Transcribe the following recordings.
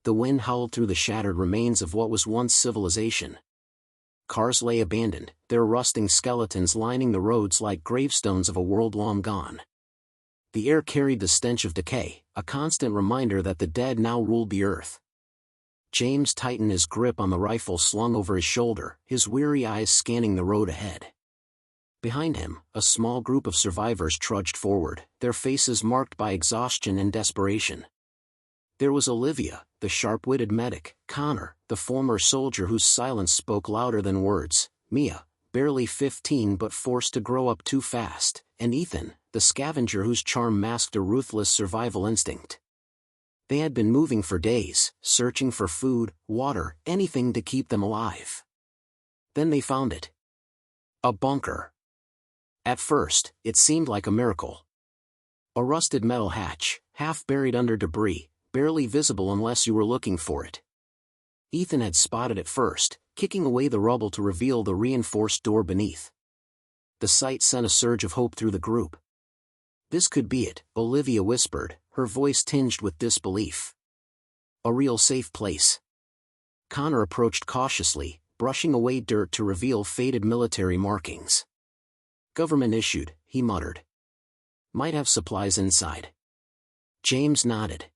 The wind howled through the shattered remains of what was once civilization. Cars lay abandoned, their rusting skeletons lining the roads like gravestones of a world long gone. The air carried the stench of decay, a constant reminder that the dead now ruled the earth. James tightened his grip on the rifle slung over his shoulder, his weary eyes scanning the road ahead. Behind him, a small group of survivors trudged forward, their faces marked by exhaustion and desperation. There was Olivia, the sharp-witted medic, Connor, the former soldier whose silence spoke louder than words, Mia, barely 15 but forced to grow up too fast, and Ethan, the scavenger whose charm masked a ruthless survival instinct. They had been moving for days, searching for food, water, anything to keep them alive. Then they found it. A bunker. At first, it seemed like a miracle. A rusted metal hatch, half buried under debris, barely visible unless you were looking for it. Ethan had spotted it first, kicking away the rubble to reveal the reinforced door beneath. The sight sent a surge of hope through the group. This could be it, Olivia whispered, her voice tinged with disbelief. A real safe place. Connor approached cautiously, brushing away dirt to reveal faded military markings. Government issued, he muttered. Might have supplies inside. James nodded.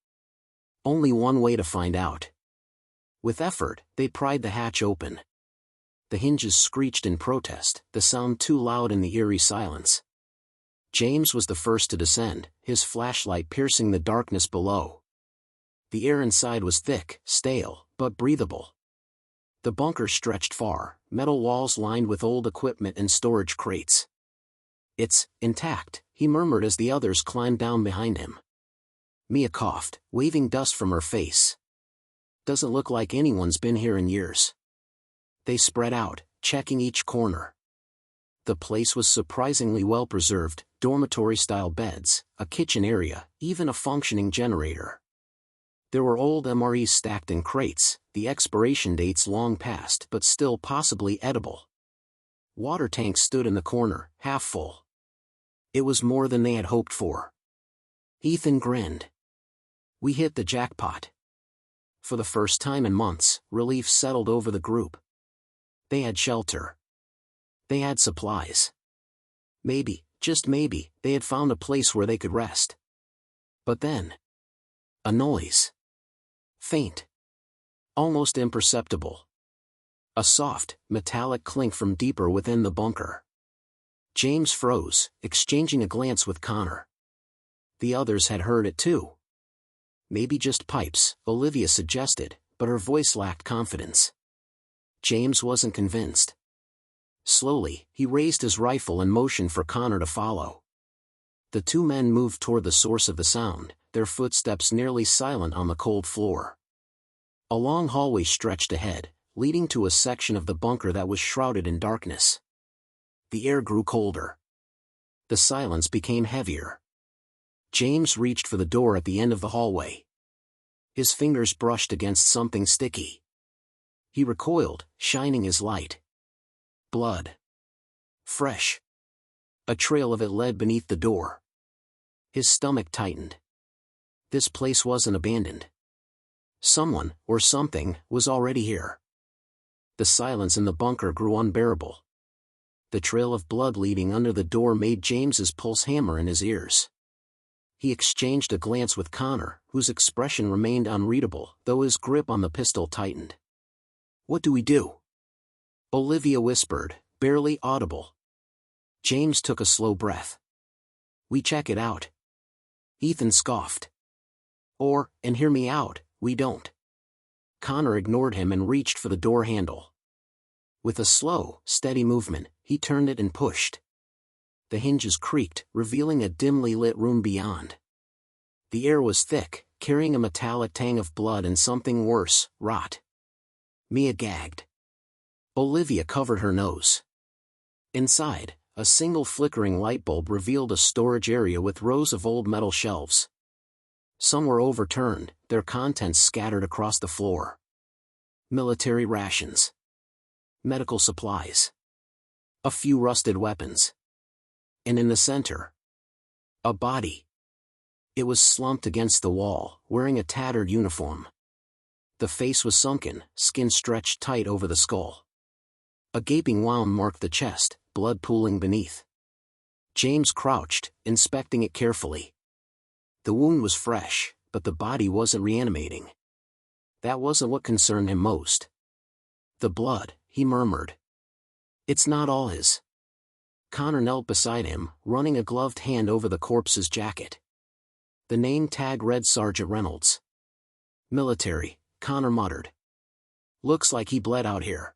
Only one way to find out. With effort, they pried the hatch open. The hinges screeched in protest, the sound too loud in the eerie silence. James was the first to descend, his flashlight piercing the darkness below. The air inside was thick, stale, but breathable. The bunker stretched far, metal walls lined with old equipment and storage crates. It's intact, he murmured as the others climbed down behind him. Mia coughed, waving dust from her face. Doesn't look like anyone's been here in years. They spread out, checking each corner. The place was surprisingly well preserved, dormitory-style beds, a kitchen area, even a functioning generator. There were old MREs stacked in crates, the expiration dates long past but still possibly edible. Water tanks stood in the corner, half full. It was more than they had hoped for. Ethan grinned. We hit the jackpot. For the first time in months, relief settled over the group. They had shelter. They had supplies. Maybe, just maybe, they had found a place where they could rest. But then... a noise. Faint. Almost imperceptible. A soft, metallic clink from deeper within the bunker. James froze, exchanging a glance with Connor. The others had heard it too. Maybe just pipes, Olivia suggested, but her voice lacked confidence. James wasn't convinced. Slowly, he raised his rifle and motioned for Connor to follow. The two men moved toward the source of the sound, their footsteps nearly silent on the cold floor. A long hallway stretched ahead, leading to a section of the bunker that was shrouded in darkness. The air grew colder. The silence became heavier. James reached for the door at the end of the hallway. His fingers brushed against something sticky. He recoiled, shining his light. Blood. Fresh. A trail of it led beneath the door. His stomach tightened. This place wasn't abandoned. Someone, or something, was already here. The silence in the bunker grew unbearable. The trail of blood leading under the door made James's pulse hammer in his ears. He exchanged a glance with Connor, whose expression remained unreadable, though his grip on the pistol tightened. What do we do? Olivia whispered, barely audible. James took a slow breath. We check it out. Ethan scoffed. Or, and hear me out, we don't. Connor ignored him and reached for the door handle. With a slow, steady movement, he turned it and pushed. The hinges creaked, revealing a dimly lit room beyond. The air was thick, carrying a metallic tang of blood and something worse, rot. Mia gagged. Olivia covered her nose. Inside, a single flickering light bulb revealed a storage area with rows of old metal shelves. Some were overturned, their contents scattered across the floor. Military rations. Medical supplies. A few rusted weapons. And in the center, a body. It was slumped against the wall, wearing a tattered uniform. The face was sunken, skin stretched tight over the skull. A gaping wound marked the chest, blood pooling beneath. James crouched, inspecting it carefully. The wound was fresh, but the body wasn't reanimating. That wasn't what concerned him most. The blood, he murmured. It's not all his. Connor knelt beside him, running a gloved hand over the corpse's jacket. The name tag read Sergeant Reynolds. Military, Connor muttered. Looks like he bled out here.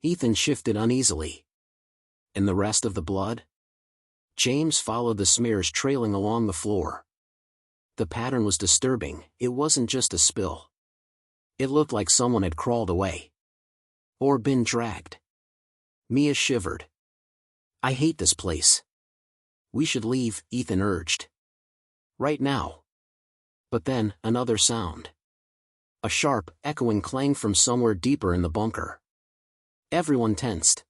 Ethan shifted uneasily. And the rest of the blood? James followed the smears trailing along the floor. The pattern was disturbing. It wasn't just a spill. It looked like someone had crawled away. Or been dragged. Mia shivered. I hate this place. We should leave, Ethan urged. Right now. But then, another sound. A sharp, echoing clang from somewhere deeper in the bunker. Everyone tensed.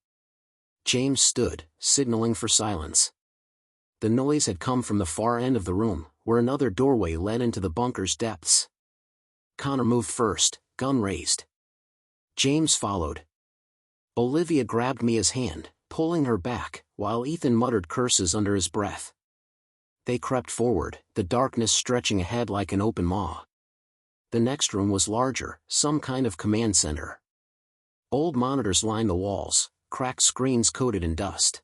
James stood, signaling for silence. The noise had come from the far end of the room, where another doorway led into the bunker's depths. Connor moved first, gun raised. James followed. Olivia grabbed Mia's hand, pulling her back, while Ethan muttered curses under his breath. They crept forward, the darkness stretching ahead like an open maw. The next room was larger, some kind of command center. Old monitors lined the walls, cracked screens coated in dust.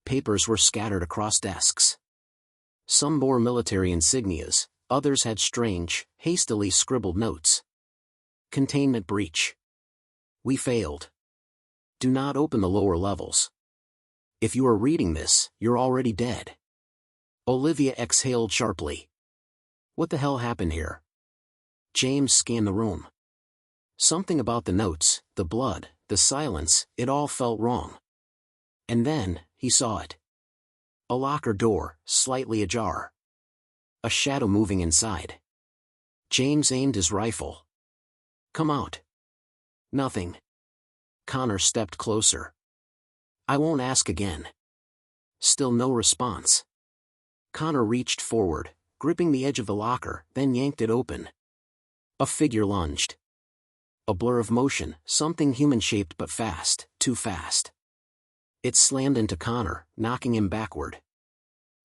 Papers were scattered across desks. Some bore military insignias, others had strange, hastily scribbled notes. Containment breach. We failed. Do not open the lower levels. If you are reading this, you're already dead. Olivia exhaled sharply. What the hell happened here? James scanned the room. Something about the notes, the blood, the silence, it all felt wrong. And then, he saw it. A locker door, slightly ajar. A shadow moving inside. James aimed his rifle. Come out. Nothing. Connor stepped closer. I won't ask again. Still no response. Connor reached forward, gripping the edge of the locker, then yanked it open. A figure lunged. A blur of motion, something human-shaped but fast, too fast. It slammed into Connor, knocking him backward.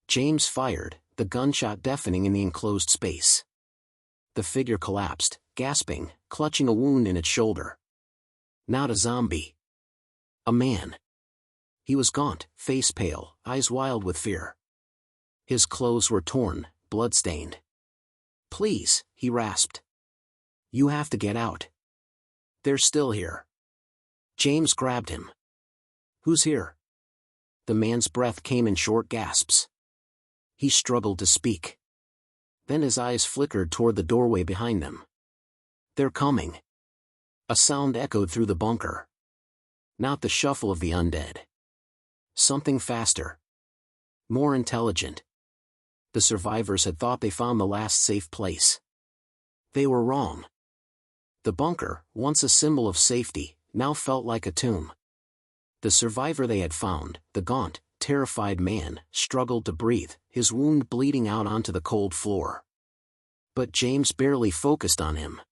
James fired, the gunshot deafening in the enclosed space. The figure collapsed, gasping, clutching a wound in its shoulder. Not a zombie. A man. He was gaunt, face pale, eyes wild with fear. His clothes were torn, blood-stained. Please, he rasped. You have to get out. They're still here. James grabbed him. Who's here? The man's breath came in short gasps. He struggled to speak. Then his eyes flickered toward the doorway behind them. They're coming. A sound echoed through the bunker. Not the shuffle of the undead. Something faster. More intelligent. The survivors had thought they found the last safe place. They were wrong. The bunker, once a symbol of safety, now felt like a tomb. The survivor they had found, the gaunt, terrified man, struggled to breathe, his wound bleeding out onto the cold floor. But James barely focused on him.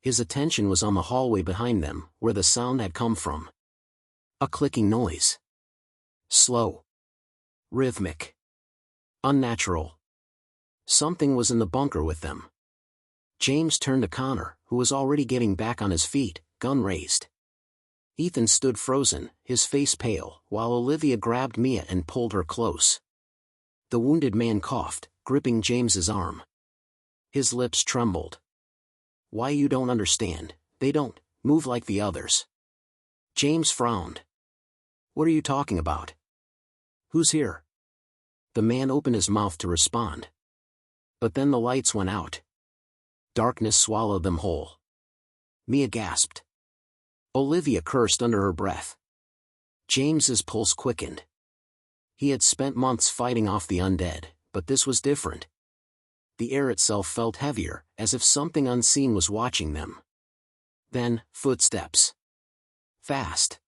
His attention was on the hallway behind them, where the sound had come from. A clicking noise. Slow. Rhythmic. Unnatural. Something was in the bunker with them. James turned to Connor, who was already getting back on his feet, gun raised. Ethan stood frozen, his face pale, while Olivia grabbed Mia and pulled her close. The wounded man coughed, gripping James's arm. His lips trembled. Why you don't understand, they don't move like the others. James frowned. What are you talking about? Who's here? The man opened his mouth to respond. But then the lights went out. Darkness swallowed them whole. Mia gasped. Olivia cursed under her breath. James's pulse quickened. He had spent months fighting off the undead, but this was different. The air itself felt heavier, as if something unseen was watching them. Then, footsteps. Fast.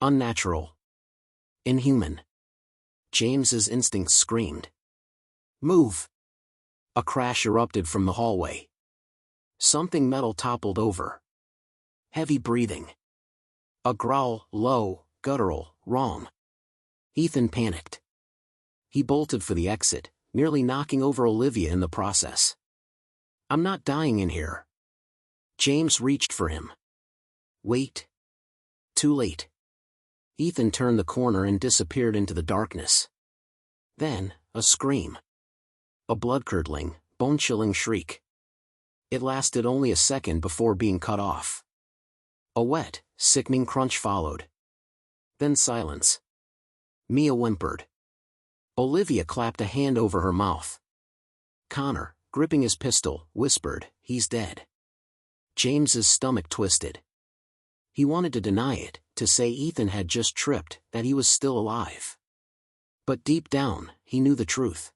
Unnatural. Inhuman. James's instincts screamed. Move! A crash erupted from the hallway. Something metal toppled over. Heavy breathing. A growl, low, guttural, wrong. Ethan panicked. He bolted for the exit, nearly knocking over Olivia in the process. "I'm not dying in here." James reached for him. Wait. Too late. Ethan turned the corner and disappeared into the darkness. Then, a scream. A blood-curdling, bone-chilling shriek. It lasted only a second before being cut off. A wet, sickening crunch followed. Then silence. Mia whimpered. Olivia clapped a hand over her mouth. Connor, gripping his pistol, whispered, "He's dead." James's stomach twisted. He wanted to deny it, to say Ethan had just tripped, that he was still alive. But deep down, he knew the truth.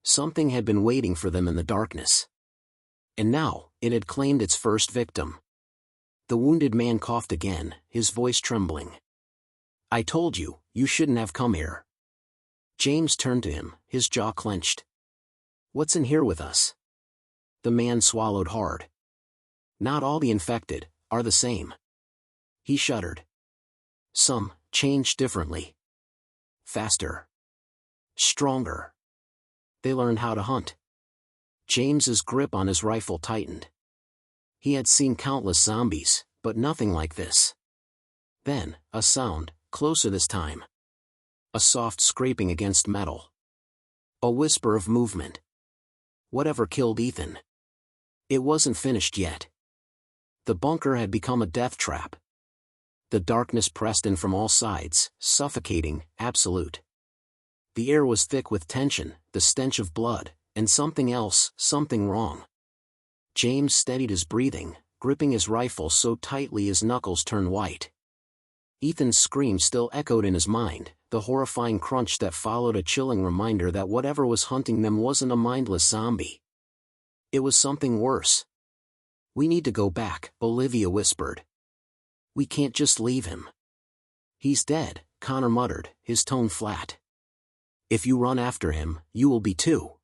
Something had been waiting for them in the darkness. And now, it had claimed its first victim. The wounded man coughed again, his voice trembling. "I told you, you shouldn't have come here." James turned to him, his jaw clenched. "What's in here with us?" The man swallowed hard. "Not all the infected are the same." He shuddered. "Some change differently. Faster. Stronger. They learned how to hunt." James's grip on his rifle tightened. He had seen countless zombies, but nothing like this. Then, a sound, closer this time. A soft scraping against metal. A whisper of movement. Whatever killed Ethan. It wasn't finished yet. The bunker had become a death trap. The darkness pressed in from all sides, suffocating, absolute. The air was thick with tension, the stench of blood, and something else, something wrong. James steadied his breathing, gripping his rifle so tightly his knuckles turned white. Ethan's scream still echoed in his mind, the horrifying crunch that followed a chilling reminder that whatever was hunting them wasn't a mindless zombie. It was something worse. "We need to go back," Olivia whispered. "We can't just leave him." "He's dead," Connor muttered, his tone flat. "If you run after him, you will be too."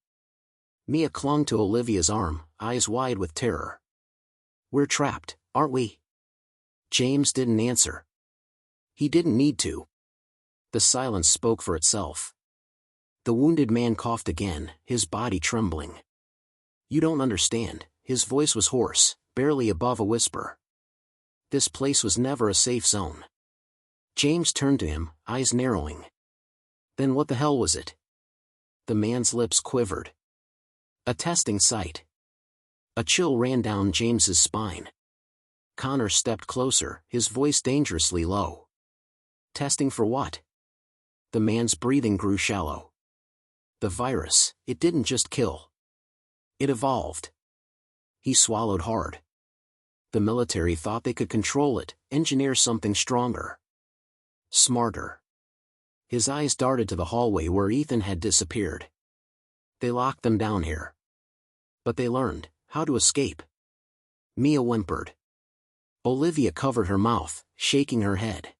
Mia clung to Olivia's arm, eyes wide with terror. "We're trapped, aren't we?" James didn't answer. He didn't need to. The silence spoke for itself. The wounded man coughed again, his body trembling. "You don't understand," his voice was hoarse, barely above a whisper. "This place was never a safe zone." James turned to him, eyes narrowing. "Then what the hell was it?" The man's lips quivered. "A testing site." A chill ran down James's spine. Connor stepped closer, his voice dangerously low. "Testing for what?" The man's breathing grew shallow. "The virus, it didn't just kill. It evolved." He swallowed hard. "The military thought they could control it, engineer something stronger. Smarter." His eyes darted to the hallway where Ethan had disappeared. "They locked them down here. But they learned how to escape." Mia whimpered. Olivia covered her mouth, shaking her head.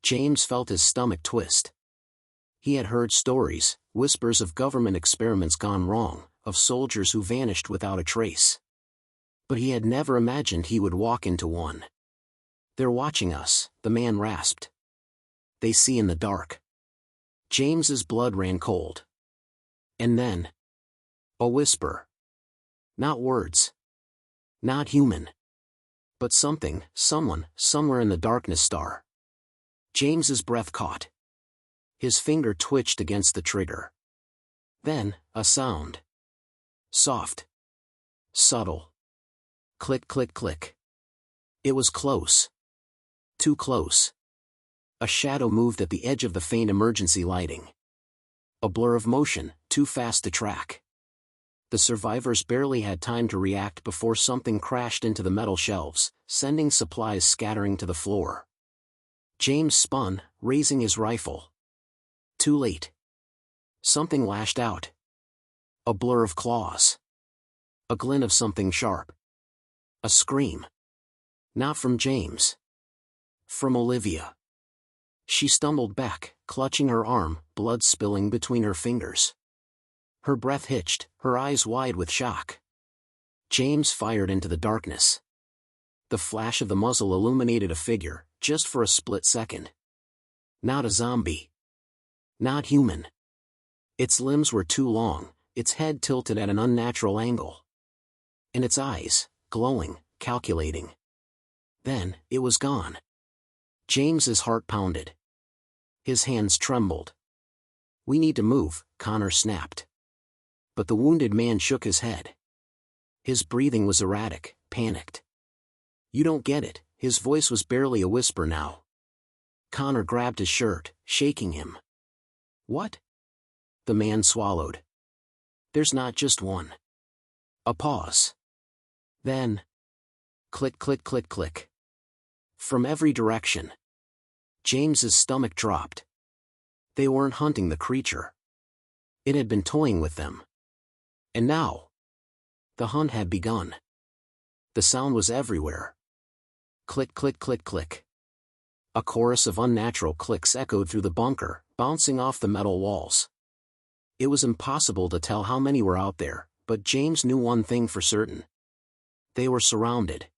James felt his stomach twist. He had heard stories, whispers of government experiments gone wrong, of soldiers who vanished without a trace. But he had never imagined he would walk into one. "They're watching us," the man rasped. "They see in the dark." James's blood ran cold. And then, a whisper. Not words. Not human. But something, someone, somewhere in the darkness star. James's breath caught. His finger twitched against the trigger. Then, a sound. Soft. Subtle. Click, click, click. It was close. Too close. A shadow moved at the edge of the faint emergency lighting. A blur of motion, too fast to track. The survivors barely had time to react before something crashed into the metal shelves, sending supplies scattering to the floor. James spun, raising his rifle. Too late. Something lashed out. A blur of claws. A glint of something sharp. A scream. Not from James. From Olivia. She stumbled back, clutching her arm, blood spilling between her fingers. Her breath hitched, her eyes wide with shock. James fired into the darkness. The flash of the muzzle illuminated a figure, just for a split second. Not a zombie. Not human. Its limbs were too long, its head tilted at an unnatural angle. And its eyes, glowing, calculating. Then, it was gone. James's heart pounded. His hands trembled. "We need to move," Connor snapped. But the wounded man shook his head. His breathing was erratic, panicked. "You don't get it," his voice was barely a whisper now. Connor grabbed his shirt, shaking him. "What?" The man swallowed. "There's not just one." A pause. Then, click, click, click, click. From every direction. James's stomach dropped. They weren't hunting the creature. It had been toying with them. And now, the hunt had begun. The sound was everywhere. Click, click, click, click. A chorus of unnatural clicks echoed through the bunker, bouncing off the metal walls. It was impossible to tell how many were out there, but James knew one thing for certain. They were surrounded.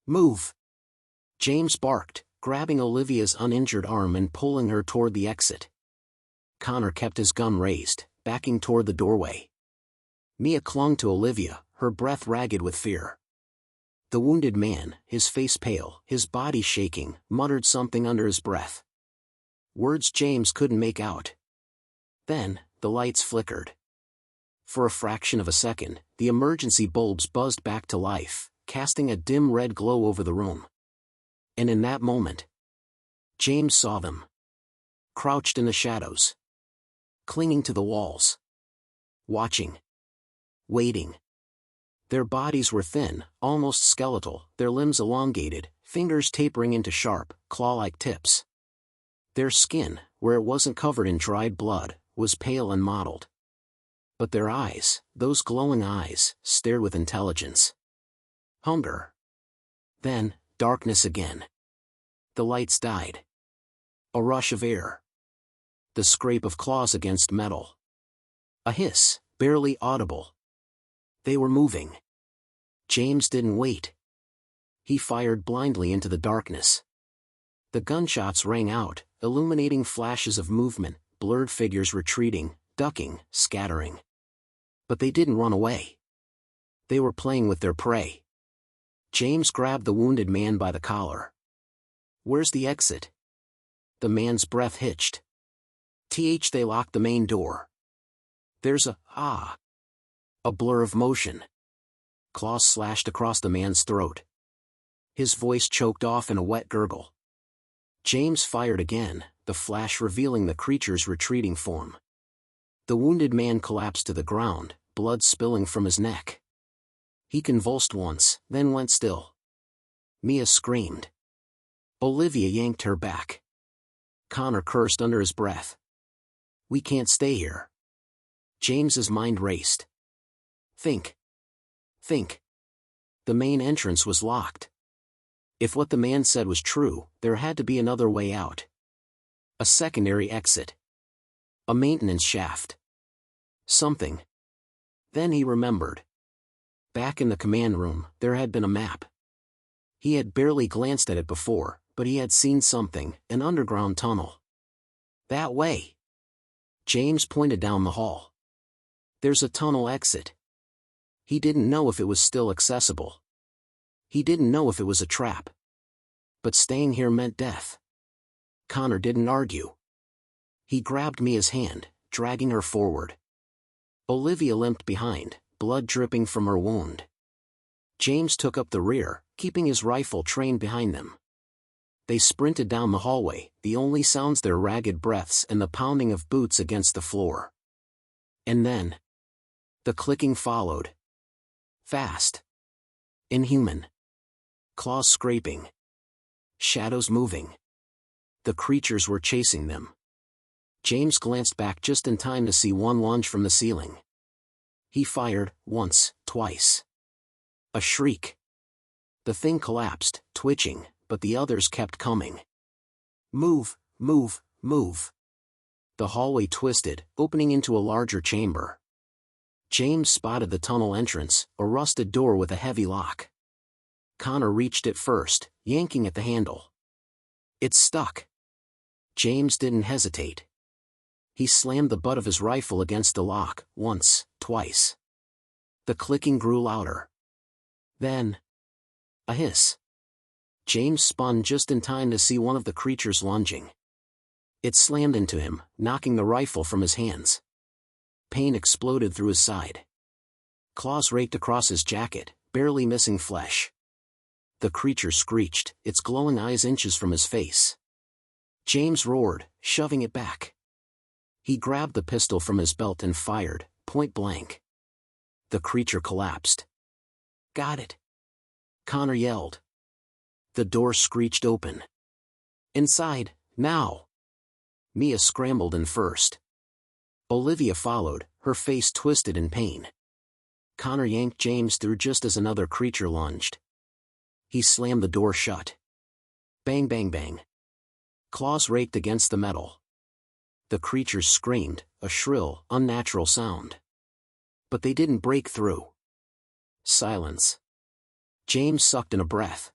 "Move!" James barked, grabbing Olivia's uninjured arm and pulling her toward the exit. Connor kept his gun raised, backing toward the doorway. Mia clung to Olivia, her breath ragged with fear. The wounded man, his face pale, his body shaking, muttered something under his breath. Words James couldn't make out. Then, the lights flickered. For a fraction of a second, the emergency bulbs buzzed back to life, casting a dim red glow over the room. And in that moment, James saw them. Crouched in the shadows. Clinging to the walls. Watching. Waiting. Their bodies were thin, almost skeletal, their limbs elongated, fingers tapering into sharp, claw-like tips. Their skin, where it wasn't covered in dried blood, was pale and mottled. But their eyes, those glowing eyes, stared with intelligence. Hunger. Then, darkness again. The lights died. A rush of air. The scrape of claws against metal. A hiss, barely audible. They were moving. James didn't wait. He fired blindly into the darkness. The gunshots rang out, illuminating flashes of movement, blurred figures retreating, ducking, scattering. But they didn't run away. They were playing with their prey. James grabbed the wounded man by the collar. "Where's the exit?" The man's breath hitched. They locked the main door. There's a blur of motion. Claws slashed across the man's throat. His voice choked off in a wet gurgle. James fired again, the flash revealing the creature's retreating form. The wounded man collapsed to the ground, blood spilling from his neck. He convulsed once, then went still. Mia screamed. Olivia yanked her back. Connor cursed under his breath. "We can't stay here." James's mind raced. Think. The main entrance was locked. If what the man said was true, there had to be another way out. A secondary exit. A maintenance shaft. Something. Then he remembered. Back in the command room, there had been a map. He had barely glanced at it before, but he had seen something, an underground tunnel. "That way." James pointed down the hall. "There's a tunnel exit." He didn't know if it was still accessible. He didn't know if it was a trap. But staying here meant death. Connor didn't argue. He grabbed Mia's hand, dragging her forward. Olivia limped behind, blood dripping from her wound. James took up the rear, keeping his rifle trained behind them. They sprinted down the hallway, the only sounds their ragged breaths and the pounding of boots against the floor. And then, the clicking followed. Fast. Inhuman. Claws scraping. Shadows moving. The creatures were chasing them. James glanced back just in time to see one lunge from the ceiling. He fired, once, twice. A shriek. The thing collapsed, twitching, but the others kept coming. "Move, move, move." The hallway twisted, opening into a larger chamber. James spotted the tunnel entrance, a rusted door with a heavy lock. Connor reached it first, yanking at the handle. It's stuck. James didn't hesitate. He slammed the butt of his rifle against the lock, once, twice. The clicking grew louder. Then, a hiss. James spun just in time to see one of the creatures lunging. It slammed into him, knocking the rifle from his hands. Pain exploded through his side. Claws raked across his jacket, barely missing flesh. The creature screeched, its glowing eyes inches from his face. James roared, shoving it back. He grabbed the pistol from his belt and fired, point blank. The creature collapsed. Got it! Connor yelled. The door screeched open. Inside, now! Mia scrambled in first. Olivia followed, her face twisted in pain. Connor yanked James through just as another creature lunged. He slammed the door shut. Bang bang bang. Claws raked against the metal. The creatures screamed, a shrill, unnatural sound. But they didn't break through. Silence. James sucked in a breath.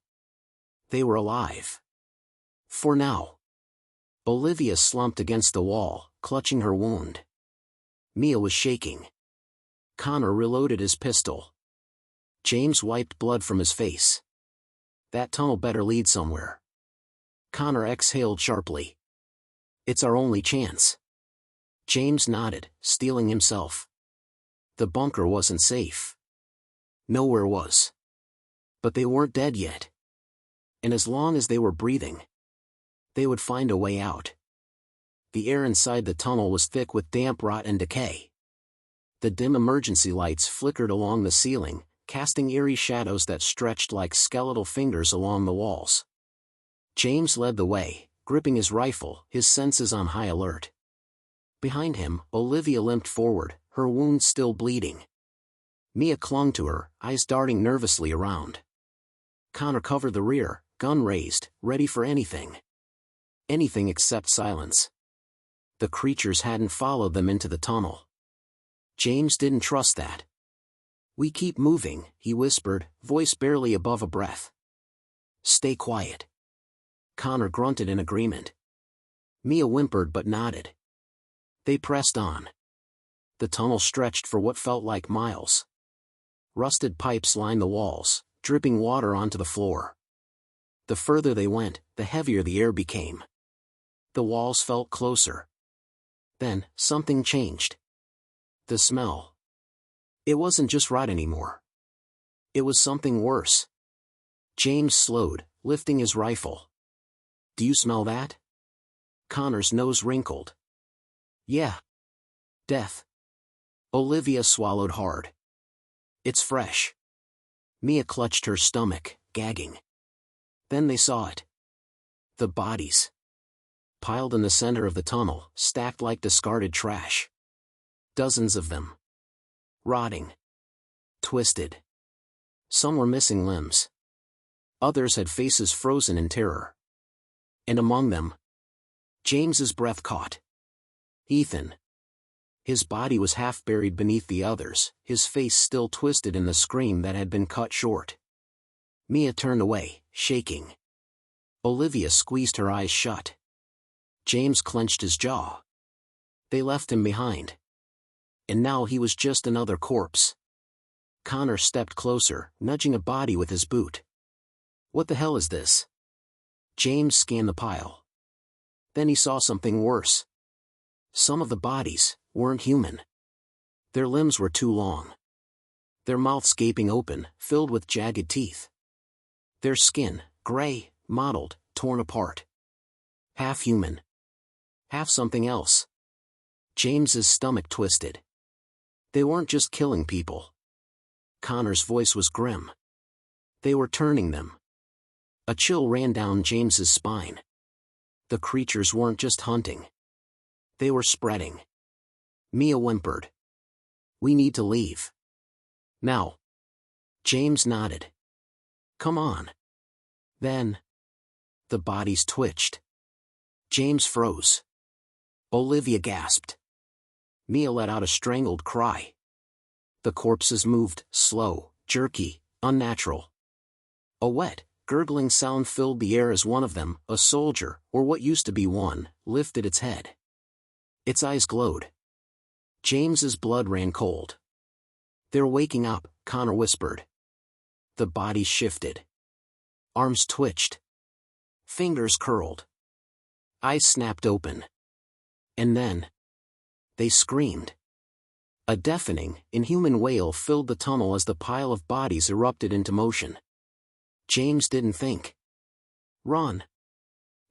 They were alive. For now. Olivia slumped against the wall, clutching her wound. Mia was shaking. Connor reloaded his pistol. James wiped blood from his face. That tunnel better lead somewhere. Connor exhaled sharply. It's our only chance. James nodded, steeling himself. The bunker wasn't safe. Nowhere was. But they weren't dead yet. And as long as they were breathing, they would find a way out. The air inside the tunnel was thick with damp rot and decay. The dim emergency lights flickered along the ceiling, casting eerie shadows that stretched like skeletal fingers along the walls. James led the way, gripping his rifle, his senses on high alert. Behind him, Olivia limped forward, her wound still bleeding. Mia clung to her, eyes darting nervously around. Connor covered the rear, gun raised, ready for anything. Anything except silence. The creatures hadn't followed them into the tunnel. James didn't trust that. We keep moving, he whispered, voice barely above a breath. Stay quiet. Connor grunted in agreement. Mia whimpered but nodded. They pressed on. The tunnel stretched for what felt like miles. Rusted pipes lined the walls, dripping water onto the floor. The further they went, the heavier the air became. The walls felt closer. Then, something changed. The smell. It wasn't just rot anymore. It was something worse. James slowed, lifting his rifle. Do you smell that? Connor's nose wrinkled. Yeah. Death. Olivia swallowed hard. It's fresh. Mia clutched her stomach, gagging. Then they saw it. The bodies. Piled in the center of the tunnel, stacked like discarded trash. Dozens of them. Rotting. Twisted. Some were missing limbs. Others had faces frozen in terror. And among them, James's breath caught. Ethan. His body was half buried beneath the others, his face still twisted in the scream that had been cut short. Mia turned away, shaking. Olivia squeezed her eyes shut. James clenched his jaw. They left him behind. And now he was just another corpse. Connor stepped closer, nudging a body with his boot. What the hell is this? James scanned the pile. Then he saw something worse. Some of the bodies weren't human. Their limbs were too long. Their mouths gaping open, filled with jagged teeth. Their skin, gray, mottled, torn apart. Half human. Half something else. James's stomach twisted. They weren't just killing people. Connor's voice was grim. They were turning them. A chill ran down James's spine. The creatures weren't just hunting. They were spreading. Mia whimpered. We need to leave. Now. James nodded. Come on. Then. The bodies twitched. James froze. Olivia gasped. Mia let out a strangled cry. The corpses moved, slow, jerky, unnatural. A wet, gurgling sound filled the air as one of them, a soldier, or what used to be one, lifted its head. Its eyes glowed. James's blood ran cold. "They're waking up," Connor whispered. The bodies shifted. Arms twitched. Fingers curled. Eyes snapped open. And then, they screamed. A deafening, inhuman wail filled the tunnel as the pile of bodies erupted into motion. James didn't think. Run.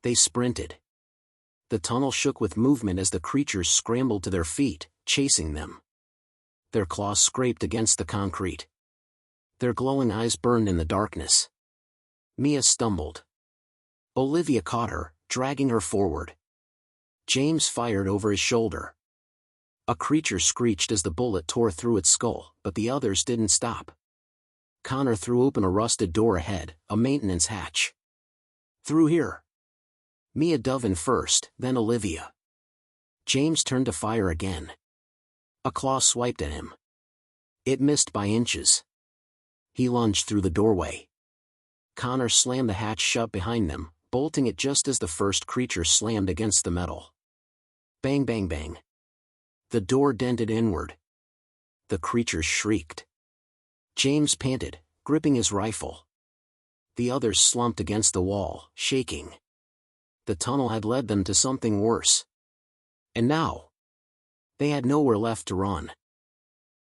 They sprinted. The tunnel shook with movement as the creatures scrambled to their feet, chasing them. Their claws scraped against the concrete. Their glowing eyes burned in the darkness. Mia stumbled. Olivia caught her, dragging her forward. James fired over his shoulder. A creature screeched as the bullet tore through its skull, but the others didn't stop. Connor threw open a rusted door ahead, a maintenance hatch. "Through here." Mia dove in first, then Olivia. James turned to fire again. A claw swiped at him. It missed by inches. He lunged through the doorway. Connor slammed the hatch shut behind them, bolting it just as the first creature slammed against the metal. Bang bang bang. The door dented inward. The creatures shrieked. James panted, gripping his rifle. The others slumped against the wall, shaking. The tunnel had led them to something worse. And now, they had nowhere left to run.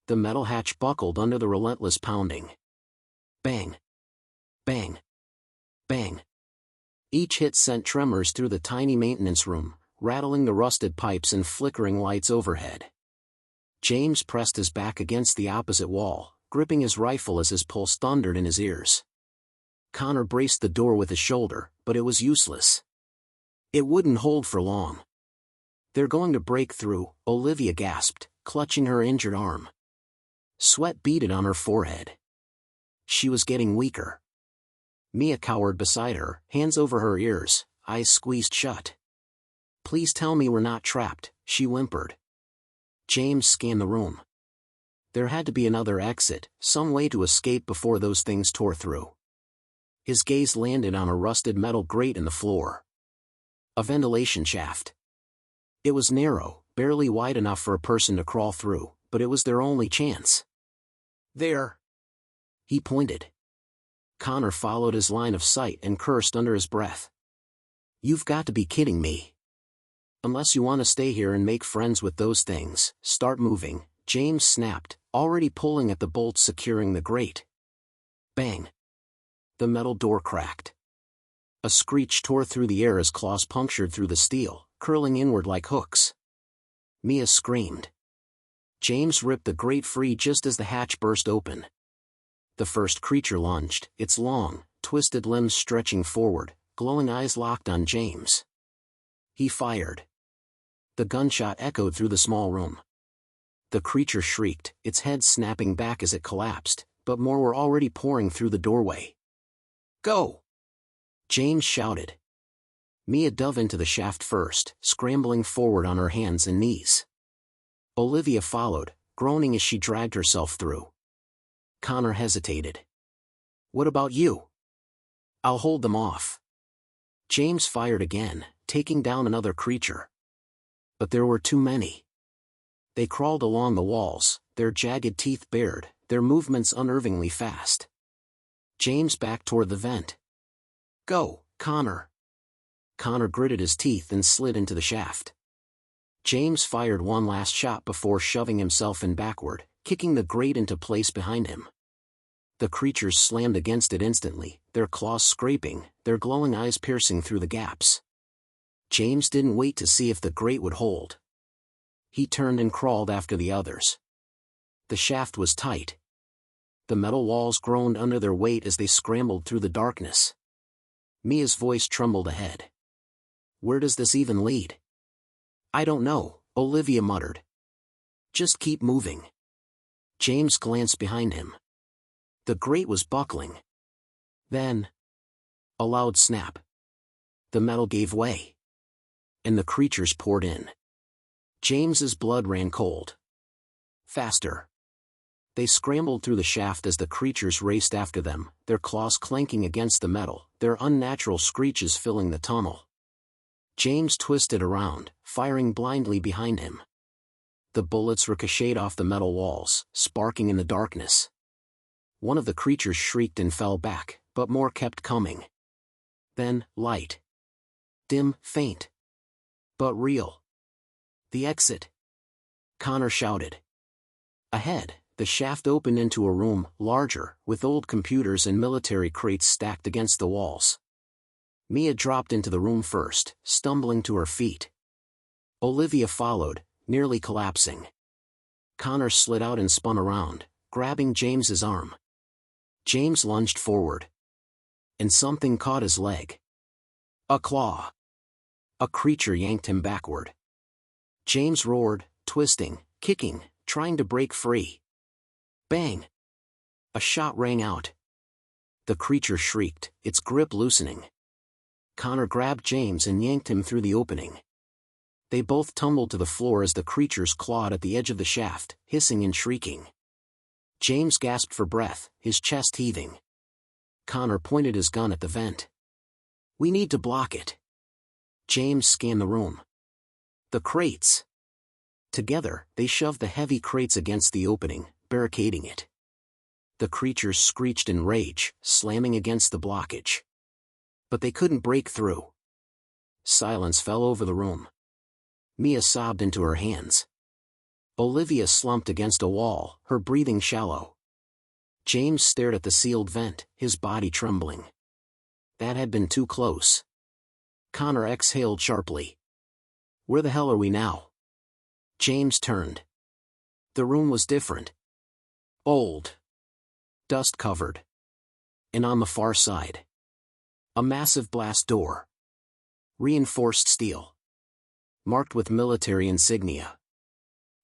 The metal hatch buckled under the relentless pounding. Bang. Bang. Bang. Each hit sent tremors through the tiny maintenance room, rattling the rusted pipes and flickering lights overhead. James pressed his back against the opposite wall, gripping his rifle as his pulse thundered in his ears. Connor braced the door with his shoulder, but it was useless. It wouldn't hold for long. "They're going to break through," Olivia gasped, clutching her injured arm. Sweat beaded on her forehead. She was getting weaker. Mia cowered beside her, hands over her ears, eyes squeezed shut. "Please tell me we're not trapped," she whimpered. James scanned the room. There had to be another exit, some way to escape before those things tore through. His gaze landed on a rusted metal grate in the floor. A ventilation shaft. It was narrow, barely wide enough for a person to crawl through, but it was their only chance. "There." He pointed. Connor followed his line of sight and cursed under his breath. "You've got to be kidding me. Unless you want to stay here and make friends with those things, start moving," James snapped, already pulling at the bolts securing the grate. Bang. The metal door cracked. A screech tore through the air as claws punctured through the steel, curling inward like hooks. Mia screamed. James ripped the grate free just as the hatch burst open. The first creature lunged, its long, twisted limbs stretching forward, glowing eyes locked on James. He fired. The gunshot echoed through the small room. The creature shrieked, its head snapping back as it collapsed, but more were already pouring through the doorway. "Go!" James shouted. Mia dove into the shaft first, scrambling forward on her hands and knees. Olivia followed, groaning as she dragged herself through. Connor hesitated. "What about you?" "I'll hold them off." James fired again, taking down another creature. But there were too many. They crawled along the walls, their jagged teeth bared, their movements unnervingly fast. James backed toward the vent. "Go, Connor." Connor gritted his teeth and slid into the shaft. James fired one last shot before shoving himself in backward, kicking the grate into place behind him. The creatures slammed against it instantly, their claws scraping, their glowing eyes piercing through the gaps. James didn't wait to see if the grate would hold. He turned and crawled after the others. The shaft was tight. The metal walls groaned under their weight as they scrambled through the darkness. Mia's voice trembled ahead. "Where does this even lead?" "I don't know," Olivia muttered. "Just keep moving." James glanced behind him. The grate was buckling. Then, a loud snap. The metal gave way. And the creatures poured in. James's blood ran cold. Faster. They scrambled through the shaft as the creatures raced after them, their claws clanking against the metal, their unnatural screeches filling the tunnel. James twisted around, firing blindly behind him. The bullets ricocheted off the metal walls, sparking in the darkness. One of the creatures shrieked and fell back, but more kept coming. Then, light. Dim, faint. But real. The exit. Connor shouted. Ahead, the shaft opened into a room, larger, with old computers and military crates stacked against the walls. Mia dropped into the room first, stumbling to her feet. Olivia followed, nearly collapsing. Connor slid out and spun around, grabbing James's arm. James lunged forward. And something caught his leg. A claw. A creature yanked him backward. James roared, twisting, kicking, trying to break free. Bang! A shot rang out. The creature shrieked, its grip loosening. Connor grabbed James and yanked him through the opening. They both tumbled to the floor as the creatures clawed at the edge of the shaft, hissing and shrieking. James gasped for breath, his chest heaving. Connor pointed his gun at the vent. "We need to block it." James scanned the room. The crates. Together, they shoved the heavy crates against the opening, barricading it. The creatures screeched in rage, slamming against the blockage. But they couldn't break through. Silence fell over the room. Mia sobbed into her hands. Olivia slumped against a wall, her breathing shallow. James stared at the sealed vent, his body trembling. That had been too close. Connor exhaled sharply. "Where the hell are we now?" James turned. The room was different. Old. Dust-covered. And on the far side, a massive blast door. Reinforced steel. Marked with military insignia.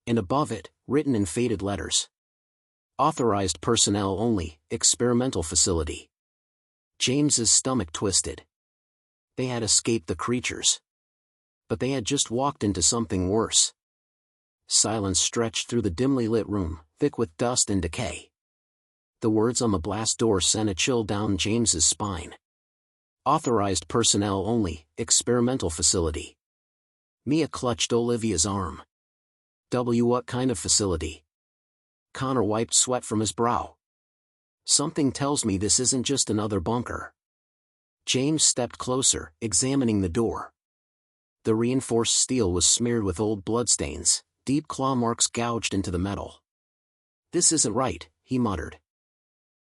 And above it, written in faded letters. Authorized personnel only, experimental facility. James's stomach twisted. They had escaped the creatures. But they had just walked into something worse. Silence stretched through the dimly lit room, thick with dust and decay. The words on the blast door sent a chill down James's spine. Authorized personnel only, experimental facility. Mia clutched Olivia's arm. What kind of facility?" Connor wiped sweat from his brow. "Something tells me this isn't just another bunker." James stepped closer, examining the door. The reinforced steel was smeared with old bloodstains, deep claw marks gouged into the metal. "This isn't right," he muttered.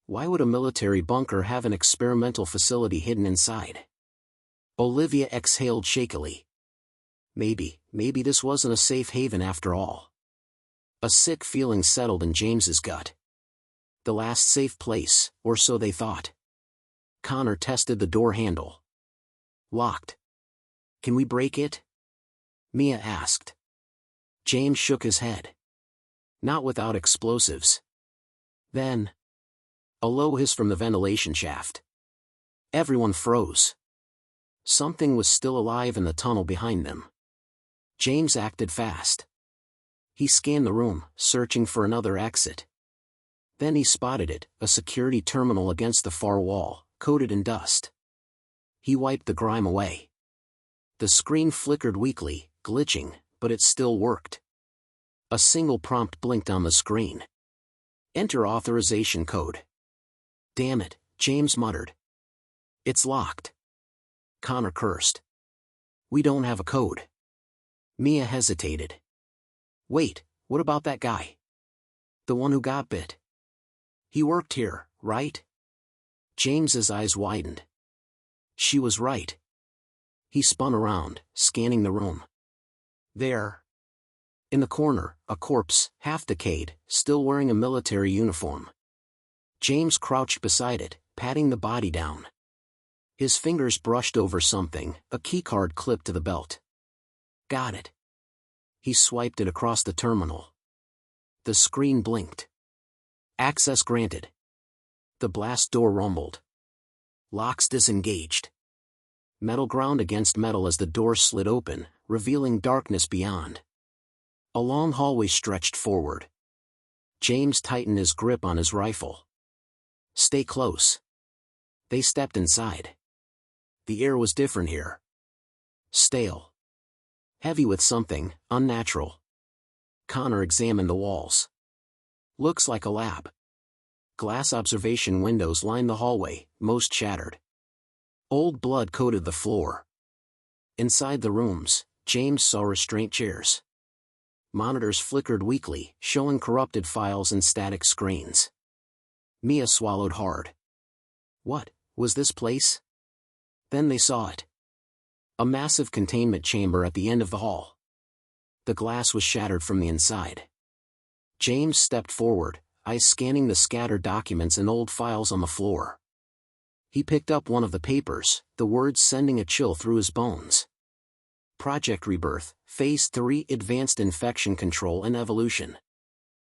"Why would a military bunker have an experimental facility hidden inside?" Olivia exhaled shakily. Maybe this wasn't a safe haven after all. A sick feeling settled in James's gut. The last safe place, or so they thought. Connor tested the door handle. Locked. "Can we break it?" Mia asked. James shook his head. "Not without explosives." Then, a low hiss from the ventilation shaft. Everyone froze. Something was still alive in the tunnel behind them. James acted fast. He scanned the room, searching for another exit. Then he spotted it, a security terminal against the far wall, coated in dust. He wiped the grime away. The screen flickered weakly, glitching, but it still worked. A single prompt blinked on the screen. "Enter authorization code." "Damn it," James muttered. "It's locked." Connor cursed. "We don't have a code." Mia hesitated. "Wait, what about that guy? The one who got bit? He worked here, right?" James's eyes widened. She was right. He spun around, scanning the room. There. In the corner, a corpse, half decayed, still wearing a military uniform. James crouched beside it, patting the body down. His fingers brushed over something, a keycard clipped to the belt. "Got it." He swiped it across the terminal. The screen blinked. "Access granted." The blast door rumbled. Locks disengaged. Metal ground against metal as the door slid open, revealing darkness beyond. A long hallway stretched forward. James tightened his grip on his rifle. Stay close. They stepped inside. The air was different here. Stale. Heavy with something unnatural. Connor examined the walls. Looks like a lab. Glass observation windows lined the hallway, most shattered. Old blood coated the floor. Inside the rooms, James saw restraint chairs. Monitors flickered weakly, showing corrupted files and static screens. Mia swallowed hard. What was this place? Then they saw it. A massive containment chamber at the end of the hall. The glass was shattered from the inside. James stepped forward, eyes scanning the scattered documents and old files on the floor. He picked up one of the papers, the words sending a chill through his bones. Project Rebirth, Phase 3 Advanced Infection Control and Evolution.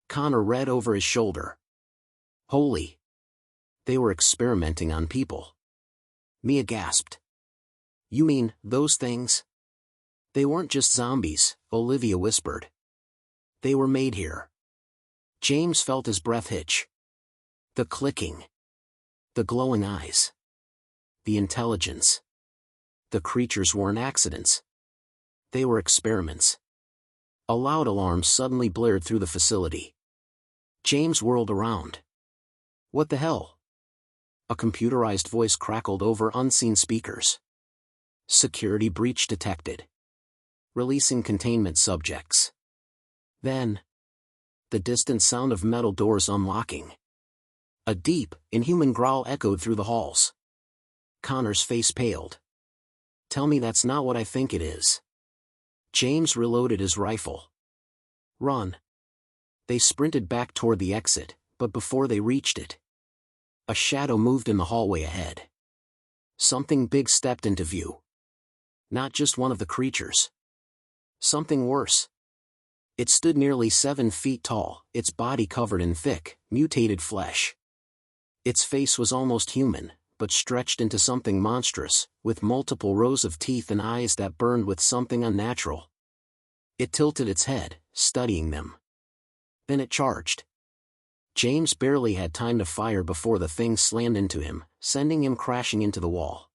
Connor read over his shoulder. Holy! They were experimenting on people. Mia gasped. You mean, those things? They weren't just zombies, Olivia whispered. They were made here. James felt his breath hitch. The clicking. The glowing eyes. The intelligence. The creatures weren't accidents. They were experiments. A loud alarm suddenly blared through the facility. James whirled around. What the hell? A computerized voice crackled over unseen speakers. Security breach detected. Releasing containment subjects. Then, the distant sound of metal doors unlocking. A deep, inhuman growl echoed through the halls. Connor's face paled. Tell me that's not what I think it is. James reloaded his rifle. Run. They sprinted back toward the exit, but before they reached it, a shadow moved in the hallway ahead. Something big stepped into view. Not just one of the creatures. Something worse. It stood nearly 7 feet tall, its body covered in thick, mutated flesh. Its face was almost human, but stretched into something monstrous, with multiple rows of teeth and eyes that burned with something unnatural. It tilted its head, studying them. Then it charged. James barely had time to fire before the thing slammed into him, sending him crashing into the wall.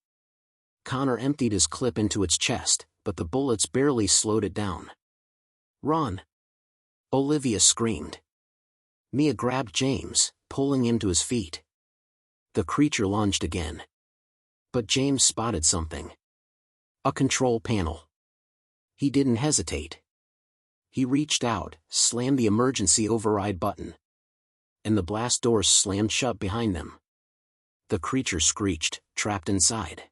Connor emptied his clip into its chest, but the bullets barely slowed it down. Run! Olivia screamed. Mia grabbed James, pulling him to his feet. The creature lunged again. But James spotted something. A control panel. He didn't hesitate. He reached out, slammed the emergency override button. And the blast doors slammed shut behind them. The creature screeched, trapped inside.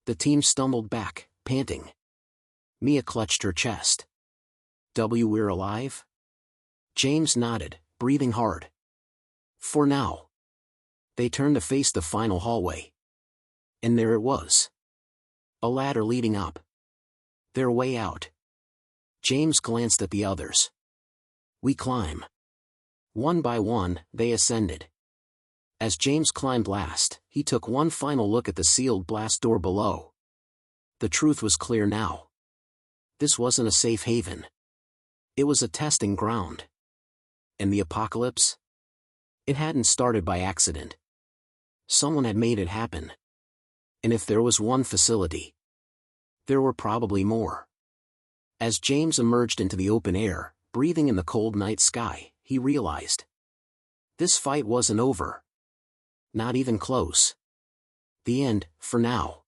The team stumbled back, panting. Mia clutched her chest. We're alive? James nodded, breathing hard. For now. They turned to face the final hallway. And there it was. A ladder leading up. Their way out. James glanced at the others. We climb. One by one, they ascended. As James climbed last, he took one final look at the sealed blast door below. The truth was clear now. This wasn't a safe haven. It was a testing ground. And the apocalypse? It hadn't started by accident. Someone had made it happen. And if there was one facility, there were probably more. As James emerged into the open air, breathing in the cold night sky, he realized. This fight wasn't over. Not even close. The end, for now.